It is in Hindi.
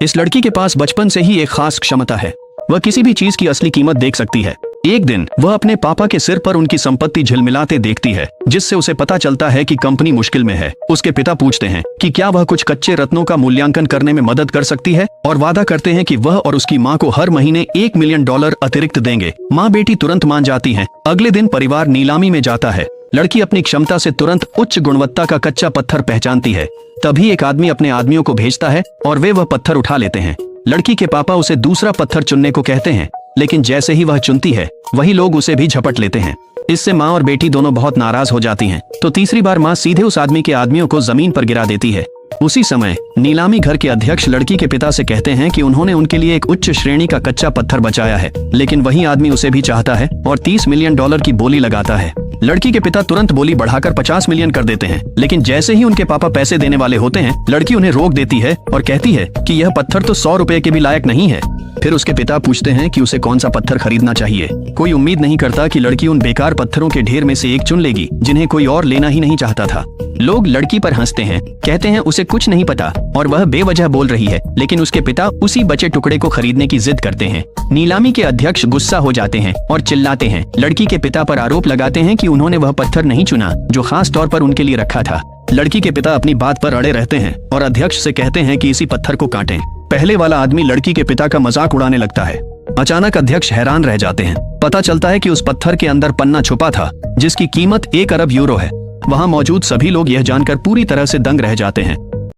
इस लड़की के पास बचपन से ही एक खास क्षमता है। वह किसी भी चीज की असली कीमत देख सकती है। एक दिन वह अपने पापा के सिर पर उनकी संपत्ति झिलमिलाते देखती है, जिससे उसे पता चलता है कि कंपनी मुश्किल में है। उसके पिता पूछते हैं कि क्या वह कुछ कच्चे रत्नों का मूल्यांकन करने में मदद कर सकती है, और वादा करते हैं कि वह और उसकी माँ को हर महीने $1 मिलियन अतिरिक्त देंगे। माँ बेटी तुरंत मान जाती हैं। अगले दिन परिवार नीलामी में जाता है। लड़की अपनी क्षमता से तुरंत उच्च गुणवत्ता का कच्चा पत्थर पहचानती है। तभी एक आदमी अपने आदमियों को भेजता है और वे वह पत्थर उठा लेते हैं। लड़की के पापा उसे दूसरा पत्थर चुनने को कहते हैं, लेकिन जैसे ही वह चुनती है वही लोग उसे भी झपट लेते हैं। इससे माँ और बेटी दोनों बहुत नाराज हो जाती हैं। तो तीसरी बार माँ सीधे उस आदमी के आदमियों को जमीन पर गिरा देती है। उसी समय नीलामी घर के अध्यक्ष लड़की के पिता से कहते हैं कि उन्होंने उनके लिए एक उच्च श्रेणी का कच्चा पत्थर बचाया है, लेकिन वही आदमी उसे भी चाहता है और $30 मिलियन की बोली लगाता है। लड़की के पिता तुरंत बोली बढ़ाकर 50 मिलियन कर देते हैं, लेकिन जैसे ही उनके पापा पैसे देने वाले होते हैं, लड़की उन्हें रोक देती है और कहती है कि यह पत्थर तो 100 रुपए के भी लायक नहीं है। फिर उसके पिता पूछते हैं कि उसे कौन सा पत्थर खरीदना चाहिए। कोई उम्मीद नहीं करता कि लड़की उन बेकार पत्थरों के ढेर में से एक चुन लेगी जिन्हें कोई और लेना ही नहीं चाहता था। लोग लड़की पर हंसते हैं, कहते हैं उसे कुछ नहीं पता और वह बेवजह बोल रही है, लेकिन उसके पिता उसी बचे टुकड़े को खरीदने की जिद करते हैं। नीलामी के अध्यक्ष गुस्सा हो जाते हैं और चिल्लाते हैं। लड़की के पिता पर आरोप लगाते हैं कि उन्होंने वह पत्थर नहीं चुना जो खास तौर पर उनके लिए रखा था। लड़की के पिता अपनी बात पर अड़े रहते हैं और अध्यक्ष से कहते हैं कि इसी पत्थर को काटें। पहले वाला आदमी लड़की के पिता का मजाक उड़ाने लगता है। अचानक अध्यक्ष हैरान रह जाते हैं। पता चलता है कि उस पत्थर के अंदर पन्ना छुपा था जिसकी कीमत 1 अरब यूरो है। वहां मौजूद सभी लोग यह जानकर पूरी तरह से दंग रह जाते हैं।